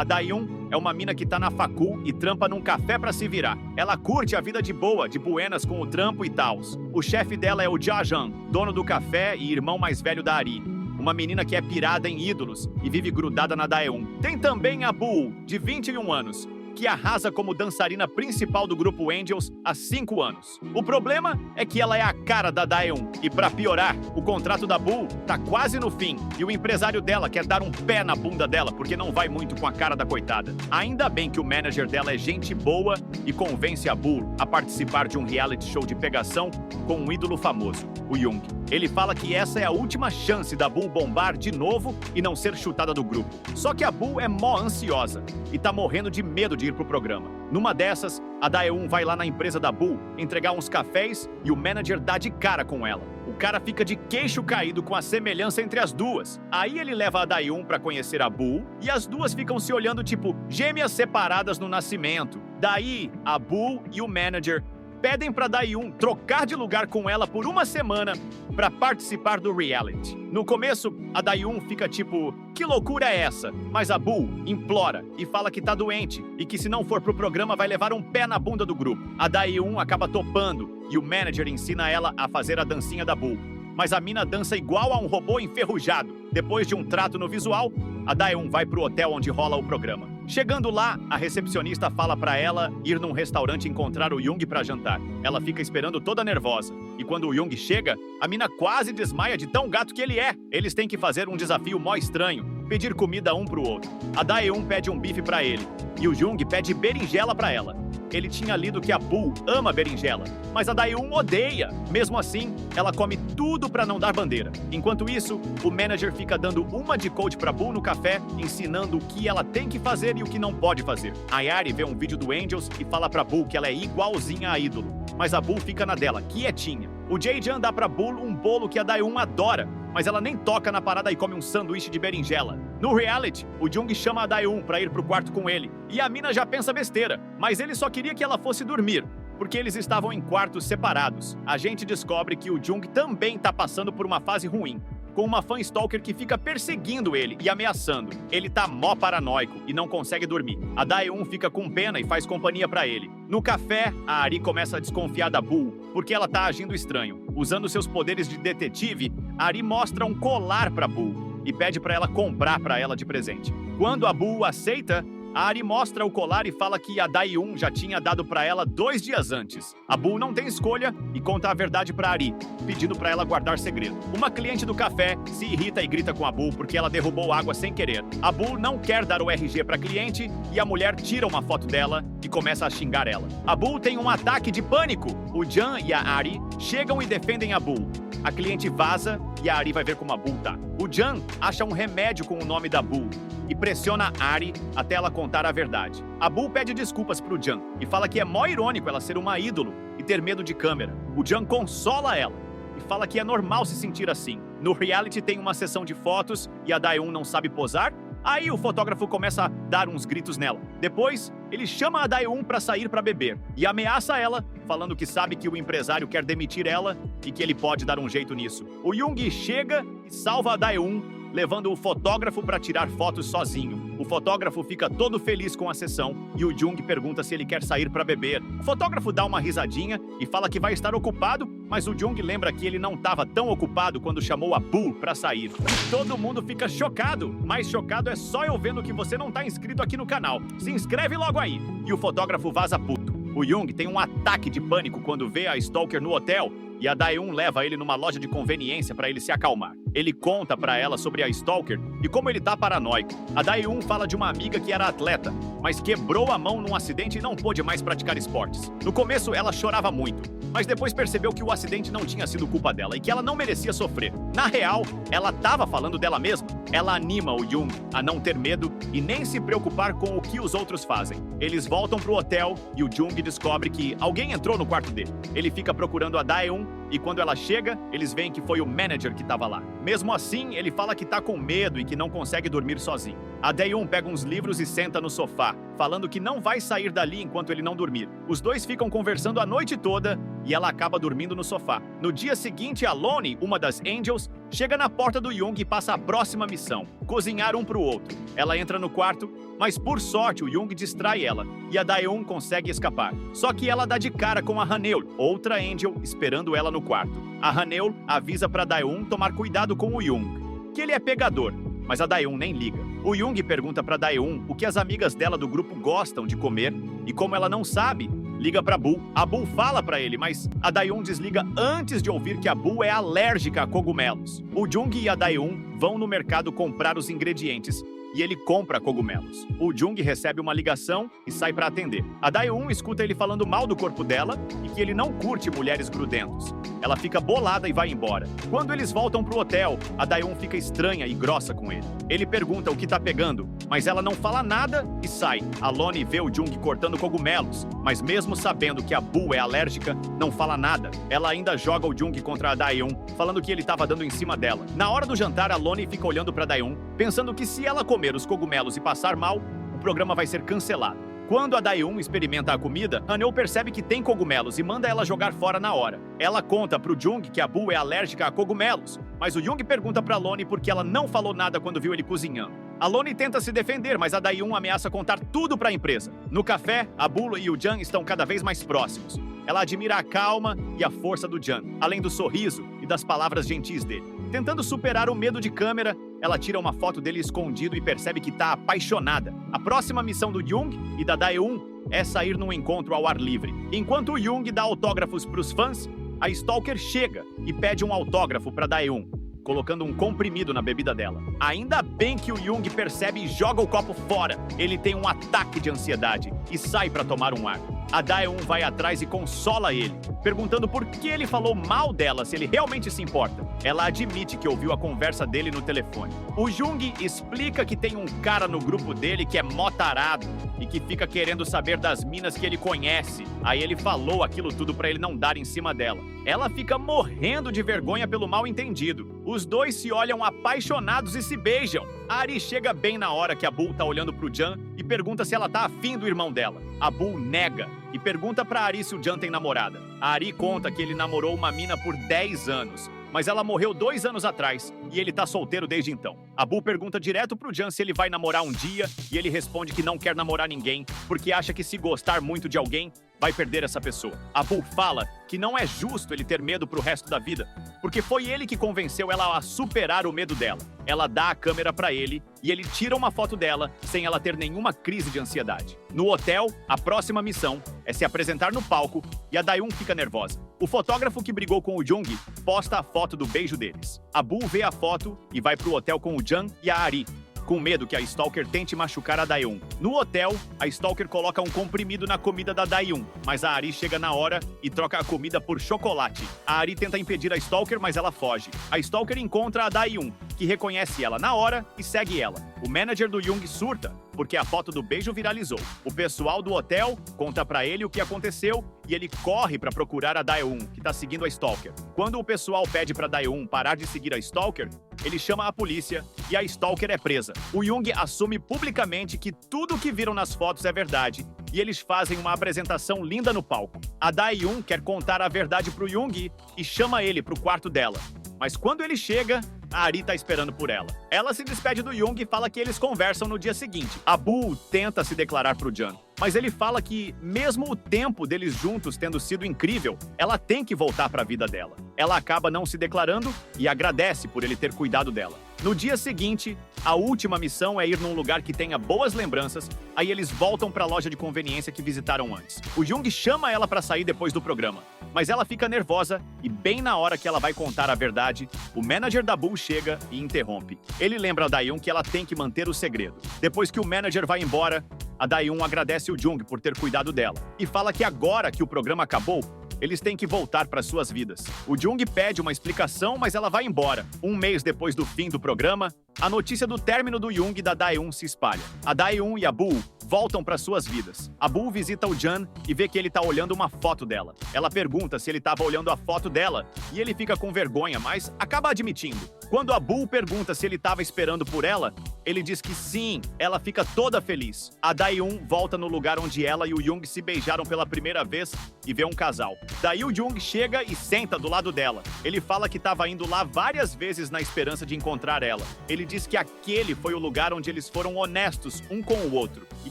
A Daeun é uma mina que tá na facul e trampa num café pra se virar. Ela curte a vida de boa, de buenas com o trampo e tals. O chefe dela é o Jajan, dono do café e irmão mais velho da Ari. Uma menina que é pirada em ídolos e vive grudada na Daeun. Tem também a Bull, de 21 anos, que arrasa como dançarina principal do grupo Angels há 5 anos. O problema é que ela é a cara da Daeun, e pra piorar, o contrato da Bull tá quase no fim, e o empresário dela quer dar um pé na bunda dela porque não vai muito com a cara da coitada. Ainda bem que o manager dela é gente boa e convence a Bull a participar de um reality show de pegação com um ídolo famoso, o Jung. Ele fala que essa é a última chance da Bull bombar de novo e não ser chutada do grupo. Só que a Bull é mó ansiosa e tá morrendo de medo de ir pro programa. Numa dessas, a Daeun vai lá na empresa da Bull entregar uns cafés e o manager dá de cara com ela. O cara fica de queixo caído com a semelhança entre as duas. Aí ele leva a Daeun pra conhecer a Bull e as duas ficam se olhando tipo gêmeas separadas no nascimento. Daí, a Bull e o manager pedem pra Daeun trocar de lugar com ela por uma semana pra participar do reality. No começo, a Daeun fica tipo, que loucura é essa? Mas a Bull implora e fala que tá doente e que se não for pro programa vai levar um pé na bunda do grupo. A Daeun acaba topando e o manager ensina ela a fazer a dancinha da Bull. Mas a mina dança igual a um robô enferrujado. Depois de um trato no visual, a Daeun vai pro hotel onde rola o programa. Chegando lá, a recepcionista fala pra ela ir num restaurante encontrar o Jung pra jantar. Ela fica esperando toda nervosa. E quando o Jung chega, a mina quase desmaia de tão gato que ele é. Eles têm que fazer um desafio mó estranho, pedir comida um pro outro. A Daeun pede um bife pra ele, e o Jung pede berinjela pra ela. Ele tinha lido que a Bull ama berinjela, mas a Daeun odeia. Mesmo assim, ela come tudo pra não dar bandeira. Enquanto isso, o manager fica dando uma de coach pra Bull no café, ensinando o que ela tem que fazer e o que não pode fazer. A Yari vê um vídeo do Angels e fala pra Bull que ela é igualzinha a ídolo, mas a Bull fica na dela, quietinha. O Jajan dá pra Bull um bolo que a Daeun adora, mas ela nem toca na parada e come um sanduíche de berinjela. No reality, o Jung chama a Daeun pra ir pro quarto com ele, e a mina já pensa besteira, mas ele só queria que ela fosse dormir, porque eles estavam em quartos separados. A gente descobre que o Jung também tá passando por uma fase ruim, com uma fã stalker que fica perseguindo ele e ameaçando. Ele tá mó paranoico e não consegue dormir. A Daeun fica com pena e faz companhia pra ele. No café, a Ari começa a desconfiar da Bull, porque ela tá agindo estranho. Usando seus poderes de detetive, a Ari mostra um colar pra Bull e pede pra ela comprar pra ela de presente. Quando a Bull aceita, a Ari mostra o colar e fala que a Daeun já tinha dado pra ela 2 dias antes. A Bull não tem escolha e conta a verdade pra Ari, pedindo pra ela guardar segredo. Uma cliente do café se irrita e grita com a Bull porque ela derrubou água sem querer. A Bull não quer dar o RG pra cliente e a mulher tira uma foto dela e começa a xingar ela. A Bull tem um ataque de pânico. O Jan e a Ari chegam e defendem a Bull. A cliente vaza e a Ari vai ver como a Bull tá. O Jan acha um remédio com o nome da Bull e pressiona a Ari até ela contar a verdade. A Bull pede desculpas pro Jan e fala que é mó irônico ela ser uma ídolo e ter medo de câmera. O Jan consola ela e fala que é normal se sentir assim. No reality tem uma sessão de fotos e a Daeun não sabe posar. Aí o fotógrafo começa a dar uns gritos nela. Depois, ele chama a Daeun pra sair pra beber e ameaça ela, falando que sabe que o empresário quer demitir ela e que ele pode dar um jeito nisso. O Jung chega e salva a Daeun, levando o fotógrafo pra tirar fotos sozinho. O fotógrafo fica todo feliz com a sessão e o Jung pergunta se ele quer sair pra beber. O fotógrafo dá uma risadinha e fala que vai estar ocupado, mas o Jung lembra que ele não estava tão ocupado quando chamou a Bull pra sair. E todo mundo fica chocado. Mais chocado é só eu vendo que você não tá inscrito aqui no canal. Se inscreve logo aí. E o fotógrafo vaza puto. O Jung tem um ataque de pânico quando vê a stalker no hotel e a Daeun leva ele numa loja de conveniência pra ele se acalmar. Ele conta pra ela sobre a stalker e como ele tá paranoico. A Daeun fala de uma amiga que era atleta, mas quebrou a mão num acidente e não pôde mais praticar esportes. No começo, ela chorava muito, mas depois percebeu que o acidente não tinha sido culpa dela e que ela não merecia sofrer. Na real, ela tava falando dela mesma. Ela anima o Jung a não ter medo e nem se preocupar com o que os outros fazem. Eles voltam pro hotel e o Jung descobre que alguém entrou no quarto dele. Ele fica procurando a Daeun e quando ela chega, eles veem que foi o manager que tava lá. Mesmo assim, ele fala que tá com medo e que não consegue dormir sozinho. A Daeun pega uns livros e senta no sofá, falando que não vai sair dali enquanto ele não dormir. Os dois ficam conversando a noite toda e ela acaba dormindo no sofá. No dia seguinte, a Loni, uma das Angels, chega na porta do Jung e passa a próxima missão, cozinhar um pro outro. Ela entra no quarto, mas por sorte o Jung distrai ela e a Dae-un consegue escapar. Só que ela dá de cara com a Haneul, outra Angel, esperando ela no quarto. A Haneul avisa pra Dae-un tomar cuidado com o Jung, que ele é pegador, mas a Dae-un nem liga. O Jung pergunta pra Dae-un o que as amigas dela do grupo gostam de comer e como ela não sabe, liga pra Boo. A Boo fala pra ele, mas a Dae-un desliga antes de ouvir que a Boo é alérgica a cogumelos. O Jung e a Dae-un vão no mercado comprar os ingredientes e ele compra cogumelos. O Jung recebe uma ligação e sai pra atender. A Dae-un escuta ele falando mal do corpo dela e que ele não curte mulheres grudentos. Ela fica bolada e vai embora. Quando eles voltam pro hotel, a Dae-un fica estranha e grossa com ele. Ele pergunta o que tá pegando, mas ela não fala nada e sai. A Loni vê o Jung cortando cogumelos, mas mesmo sabendo que a Boo é alérgica, não fala nada. Ela ainda joga o Jung contra a Dae-un, falando que ele tava dando em cima dela. Na hora do jantar, a Loni fica olhando pra Dae-un, pensando que se ela comer os cogumelos e passar mal, o programa vai ser cancelado. Quando a Dae-un experimenta a comida, Haneul percebe que tem cogumelos e manda ela jogar fora na hora. Ela conta pro Jung que a Boo é alérgica a cogumelos, mas o Jung pergunta pra Loni por que ela não falou nada quando viu ele cozinhando. A Loni tenta se defender, mas a Dae-un ameaça contar tudo pra empresa. No café, a Boo e o Jan estão cada vez mais próximos. Ela admira a calma e a força do Jan, além do sorriso e das palavras gentis dele. Tentando superar o medo de câmera, ela tira uma foto dele escondido e percebe que tá apaixonada. A próxima missão do Jung e da Dae-un é sair num encontro ao ar livre. Enquanto o Jung dá autógrafos pros fãs, a Stalker chega e pede um autógrafo pra Dae-un, colocando um comprimido na bebida dela. Ainda bem que o Jung percebe e joga o copo fora. Ele tem um ataque de ansiedade e sai pra tomar um ar. A Dae-un vai atrás e consola ele, perguntando por que ele falou mal dela se ele realmente se importa. Ela admite que ouviu a conversa dele no telefone. O Jung explica que tem um cara no grupo dele que é mó tarado e que fica querendo saber das minas que ele conhece. Aí ele falou aquilo tudo pra ele não dar em cima dela. Ela fica morrendo de vergonha pelo mal entendido. Os dois se olham apaixonados e se beijam. A Ari chega bem na hora que a Boo tá olhando pro Jan e pergunta se ela tá afim do irmão dela. A Boo nega e pergunta pra Ari se o Jan tem namorada. A Ari conta que ele namorou uma mina por 10 anos, mas ela morreu 2 anos atrás e ele tá solteiro desde então. A Boo pergunta direto pro Jan se ele vai namorar um dia e ele responde que não quer namorar ninguém porque acha que se gostar muito de alguém, vai perder essa pessoa. A Boo fala que não é justo ele ter medo pro resto da vida, porque foi ele que convenceu ela a superar o medo dela. Ela dá a câmera pra ele e ele tira uma foto dela sem ela ter nenhuma crise de ansiedade. No hotel, a próxima missão é se apresentar no palco e a Dae-un fica nervosa. O fotógrafo que brigou com o Jung posta a foto do beijo deles. A Boo vê a foto e vai pro hotel com o Jan e a Ari, com medo que a Stalker tente machucar a Dae-un. No hotel, a Stalker coloca um comprimido na comida da Dae-un, mas a Ari chega na hora e troca a comida por chocolate. A Ari tenta impedir a Stalker, mas ela foge. A Stalker encontra a Dae-un, que reconhece ela na hora e segue ela. O manager do Jung surta, porque a foto do beijo viralizou. O pessoal do hotel conta pra ele o que aconteceu e ele corre pra procurar a Dae-un, que tá seguindo a Stalker. Quando o pessoal pede pra Dae-un parar de seguir a Stalker, ele chama a polícia e a Stalker é presa. O Jung assume publicamente que tudo o que viram nas fotos é verdade e eles fazem uma apresentação linda no palco. A Dae-un quer contar a verdade pro Jung e chama ele pro quarto dela. Mas quando ele chega, a Ari tá esperando por ela. Ela se despede do Jung e fala que eles conversam no dia seguinte. A Boo tenta se declarar pro Jan, mas ele fala que, mesmo o tempo deles juntos tendo sido incrível, ela tem que voltar pra vida dela. Ela acaba não se declarando e agradece por ele ter cuidado dela. No dia seguinte, a última missão é ir num lugar que tenha boas lembranças, aí eles voltam pra loja de conveniência que visitaram antes. O Jung chama ela pra sair depois do programa, mas ela fica nervosa e bem na hora que ela vai contar a verdade, o manager da Boo chega e interrompe. Ele lembra a Dae-un que ela tem que manter o segredo. Depois que o manager vai embora, a Dae-un agradece o Jung por ter cuidado dela e fala que agora que o programa acabou, eles têm que voltar para suas vidas. O Jung pede uma explicação, mas ela vai embora. Um mês depois do fim do programa, A notícia do término do Young e da Daeun se espalha. A Daeun e a Boo voltam para suas vidas. A Boo visita o Jan e vê que ele tá olhando uma foto dela. Ela pergunta se ele estava olhando a foto dela e ele fica com vergonha, mas acaba admitindo. Quando a Boo pergunta se ele estava esperando por ela, ele diz que sim. Ela fica toda feliz. A Daeun volta no lugar onde ela e o Young se beijaram pela primeira vez e vê um casal. Daí o Young chega e senta do lado dela. Ele fala que estava indo lá várias vezes na esperança de encontrar ela. Ele diz que aquele foi o lugar onde eles foram honestos um com o outro e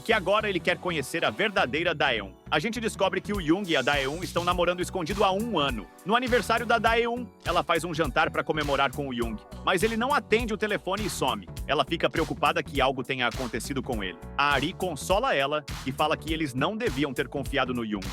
que agora ele quer conhecer a verdadeira Daeun. A gente descobre que o Young e a Daeun estão namorando escondido há 1 ano. No aniversário da Daeun, ela faz um jantar para comemorar com o Young, mas ele não atende o telefone e some. Ela fica preocupada que algo tenha acontecido com ele. A Ari consola ela e fala que eles não deviam ter confiado no Young,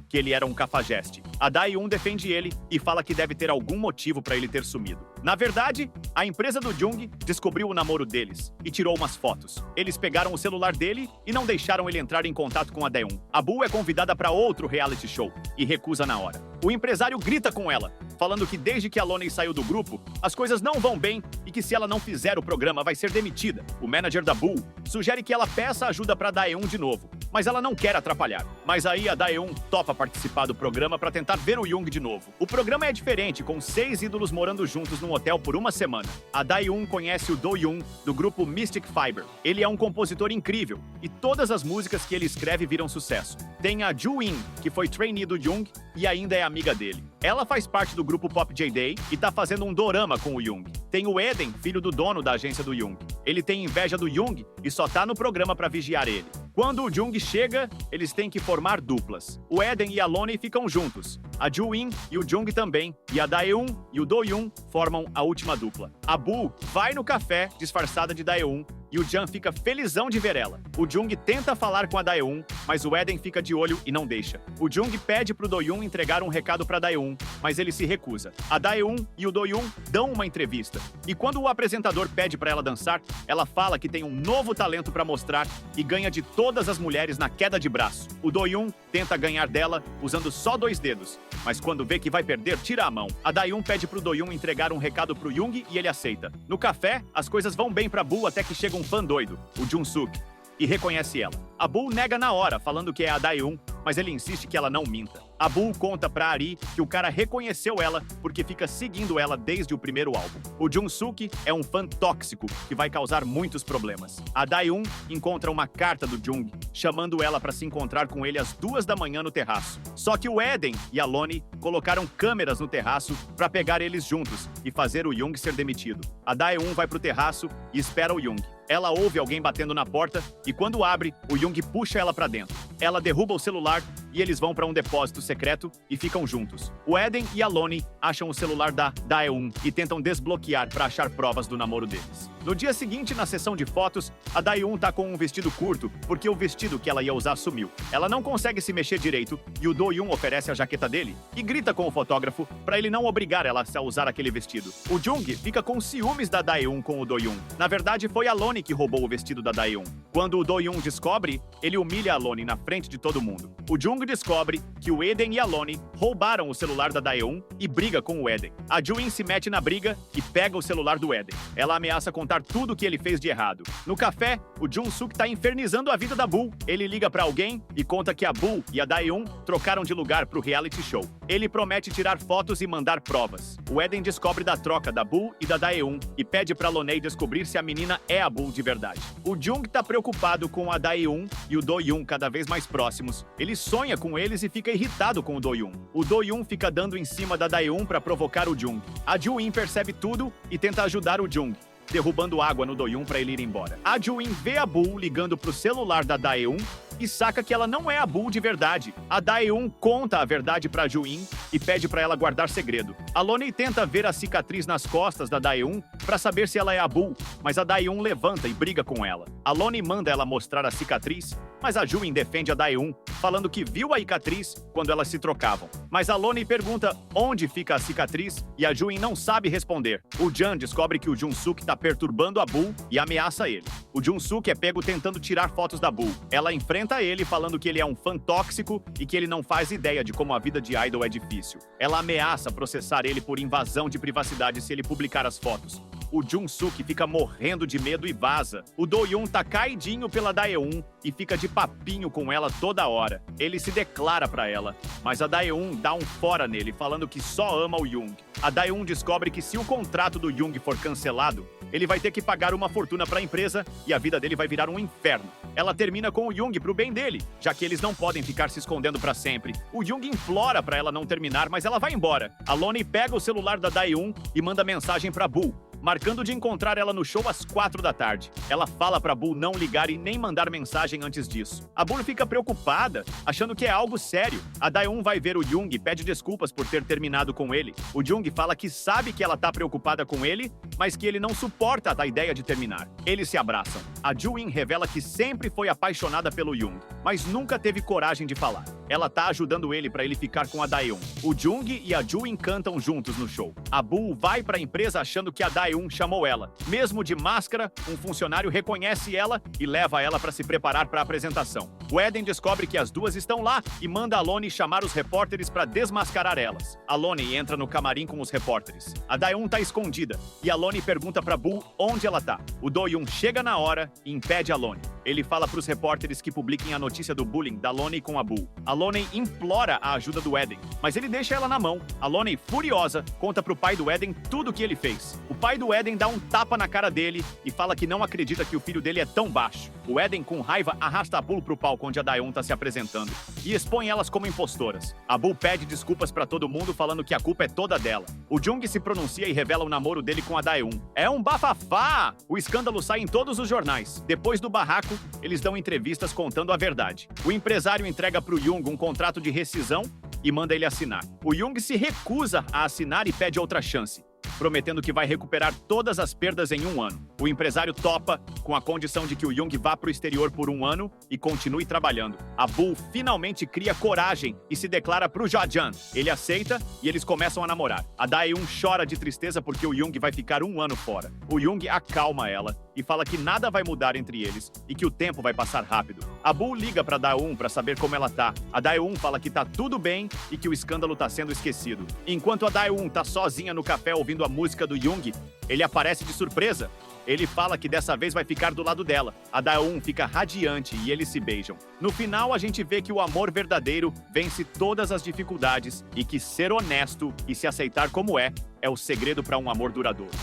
que ele era um cafajeste. A Daeun defende ele e fala que deve ter algum motivo para ele ter sumido. Na verdade, a empresa do Young descobriu o namoro deles e tirou umas fotos. Eles pegaram o celular dele e não deixaram ele entrar em contato com a Daeun. A Boo é convidada para outro reality show e recusa na hora. O empresário grita com ela, falando que desde que a Lonnie saiu do grupo, as coisas não vão bem e que se ela não fizer o programa vai ser demitida. O manager da Boo sugere que ela peça ajuda para Daeun de novo, mas ela não quer atrapalhar. Mas aí a Daeun topa participar do programa para tentar ver o Young de novo. O programa é diferente, com 6 ídolos morando juntos num hotel por 1 semana. A Daeun conhece o Do-yoon do grupo Mystic Fiber. Ele é um compositor incrível e todas as músicas que ele escreve viram sucesso. Tem a Ju-in, que foi trainee do Young e ainda é amiga dele. Ela faz parte do grupo Pop J-Day e tá fazendo um dorama com o Young. Tem o Eden, filho do dono da agência do Young. Ele tem inveja do Young e só tá no programa pra vigiar ele. Quando o Young chega, eles têm que formar duplas. O Eden e a Lonnie ficam juntos. A Ju-in e o Young também. E a Daeun e o Do-yoon formam a última dupla. A Boo vai no café disfarçada de Daeun e o Jan fica felizão de ver ela. O Young tenta falar com a Daeun, mas o Eden fica de olho e não deixa. O Young pede pro Do-yoon entregar um recado pra Daeun, mas ele se recusa. A Daeun e o Do-yoon dão uma entrevista. E quando o apresentador pede pra ela dançar, ela fala que tem um novo talento pra mostrar e ganha de todas as mulheres na queda de braço. O Do-yoon tenta ganhar dela usando só 2 dedos, mas quando vê que vai perder, tira a mão. A Daeun pede pro Do-yoon entregar um recado pro Young e ele aceita. No café, as coisas vão bem pra Boo até que chega um fã doido, o Jun-suk, e reconhece ela. A Boo nega na hora, falando que é a Daeun, mas ele insiste que ela não minta. A Boo conta pra Ari que o cara reconheceu ela porque fica seguindo ela desde o primeiro álbum. O Jun-suk é um fã tóxico que vai causar muitos problemas. A Daeun encontra uma carta do Jung, chamando ela pra se encontrar com ele às 2 da manhã no terraço. Só que o Eden e a Lonnie colocaram câmeras no terraço pra pegar eles juntos e fazer o Young ser demitido. A Daeun vai pro terraço e espera o Young. Ela ouve alguém batendo na porta e quando abre, o Young puxa ela pra dentro. Ela derruba o celular e eles vão pra um depósito secreto e ficam juntos. O Eden e a Lonnie acham o celular da Daeun e tentam desbloquear pra achar provas do namoro deles. No dia seguinte, na sessão de fotos, a Daeun tá com um vestido curto porque o vestido que ela ia usar sumiu. Ela não consegue se mexer direito e o Do-yoon oferece a jaqueta dele e grita com o fotógrafo pra ele não obrigar ela a usar aquele vestido. O Jung fica com ciúmes da Daeun com o Do-yoon. Na verdade, foi a Lonnie que roubou o vestido da Daeun. Quando o Do-yoon descobre, ele humilha a Lonnie na frente de todo mundo. O Jung descobre que o Eden e a Lonnie roubaram o celular da Daeun e briga com o Eden. A Ju-in se mete na briga e pega o celular do Eden. Ela ameaça contar tudo o que ele fez de errado. No café, o Jun-suk tá infernizando a vida da Boo. Ele liga pra alguém e conta que a Boo e a Daeun trocaram de lugar pro reality show. Ele promete tirar fotos e mandar provas. O Eden descobre da troca da Boo e da Daeun e pede pra Lonnie descobrir se a menina é a Boo de verdade. O Jung tá preocupado com a Daeun e o Do-yoon cada vez mais próximos. Ele sonha com eles e fica irritado com o Do-yoon. O Do-yoon fica dando em cima da Daeun pra provocar o Jung. A Ju-in percebe tudo e tenta ajudar o Jung, derrubando água no Do-yoon pra ele ir embora. A Ju-in vê a Boo ligando pro celular da Daeun e saca que ela não é a Boo de verdade. A Daeun conta a verdade pra Ju-in e pede pra ela guardar segredo. A Lonnie tenta ver a cicatriz nas costas da Daeun pra saber se ela é a Boo, mas a Daeun levanta e briga com ela. A Lonnie manda ela mostrar a cicatriz, mas a Ju-in defende a Daeun, falando que viu a cicatriz quando elas se trocavam. Mas a Lonnie pergunta onde fica a cicatriz e a Ju-in não sabe responder. O Jan descobre que o Jun-suk tá perturbando a Boo e ameaça ele. O Jun-suk é pego tentando tirar fotos da Boo. Ela enfrenta ele falando que ele é um fã tóxico e que ele não faz ideia de como a vida de idol é difícil. Ela ameaça processar ele por invasão de privacidade se ele publicar as fotos. O Jung-suk fica morrendo de medo e vaza. O Do-yoon tá caidinho pela Dae-un e fica de papinho com ela toda hora. Ele se declara pra ela, mas a Dae-un dá um fora nele, falando que só ama o Jung. A Dae-un descobre que se o contrato do Jung for cancelado, ele vai ter que pagar uma fortuna pra empresa e a vida dele vai virar um inferno. Ela termina com o Jung pro bem dele, já que eles não podem ficar se escondendo pra sempre. O Jung implora pra ela não terminar, mas ela vai embora. A Loni pega o celular da Dae-un e manda mensagem pra Boo, marcando de encontrar ela no show às 4 da tarde. Ela fala pra Boo não ligar e nem mandar mensagem antes disso. A Boo fica preocupada, achando que é algo sério. A Dae-un vai ver o Jung e pede desculpas por ter terminado com ele. O Jung fala que sabe que ela tá preocupada com ele, mas que ele não suporta a ideia de terminar. Eles se abraçam. A Ju-in revela que sempre foi apaixonada pelo Jung, mas nunca teve coragem de falar. Ela tá ajudando ele pra ele ficar com a Dae-un. O Jung e a Ju-in cantam juntos no show. A Boo vai pra empresa achando que a Dae-un chamou ela. Mesmo de máscara, um funcionário reconhece ela e leva ela pra se preparar pra apresentação. O Eden descobre que as duas estão lá e manda a Loni chamar os repórteres pra desmascarar elas. A Loni entra no camarim com os repórteres. A Dae-un tá escondida e a Loni pergunta pra Boo onde ela tá. O Do-yoon chega na hora e impede a Loni. Ele fala pros repórteres que publiquem a notícia do bullying da Loni com a Boo. A Loni implora a ajuda do Eden, mas ele deixa ela na mão. A Loni, furiosa, conta pro pai do Eden tudo o que ele fez. O pai do Eden dá um tapa na cara dele e fala que não acredita que o filho dele é tão baixo. O Eden, com raiva, arrasta a Boo pro palco onde a Dae-un tá se apresentando e expõe elas como impostoras. A Boo pede desculpas pra todo mundo, falando que a culpa é toda dela. O Jung se pronuncia e revela o namoro dele com a Dae-un. É um bafafá! O escândalo sai em todos os jornais. Depois do barraco, eles dão entrevistas contando a verdade. O empresário entrega pro Jung um contrato de rescisão e manda ele assinar. O Jung se recusa a assinar e pede outra chance, prometendo que vai recuperar todas as perdas em 1 ano. O empresário topa, com a condição de que o Jung vá para o exterior por 1 ano e continue trabalhando. A Boo finalmente cria coragem e se declara pro Jajan. Ele aceita e eles começam a namorar. A Dae-un chora de tristeza porque o Jung vai ficar 1 ano fora. O Jung acalma ela e fala que nada vai mudar entre eles e que o tempo vai passar rápido. A Boo liga pra Dae-un pra saber como ela tá. A Dae-un fala que tá tudo bem e que o escândalo tá sendo esquecido. Enquanto a Dae-un tá sozinha no café ouvindo a música do Jung, ele aparece de surpresa. Ele fala que dessa vez vai ficar do lado dela. A Dae-un fica radiante e eles se beijam. No final, a gente vê que o amor verdadeiro vence todas as dificuldades e que ser honesto e se aceitar como é o segredo para um amor duradouro.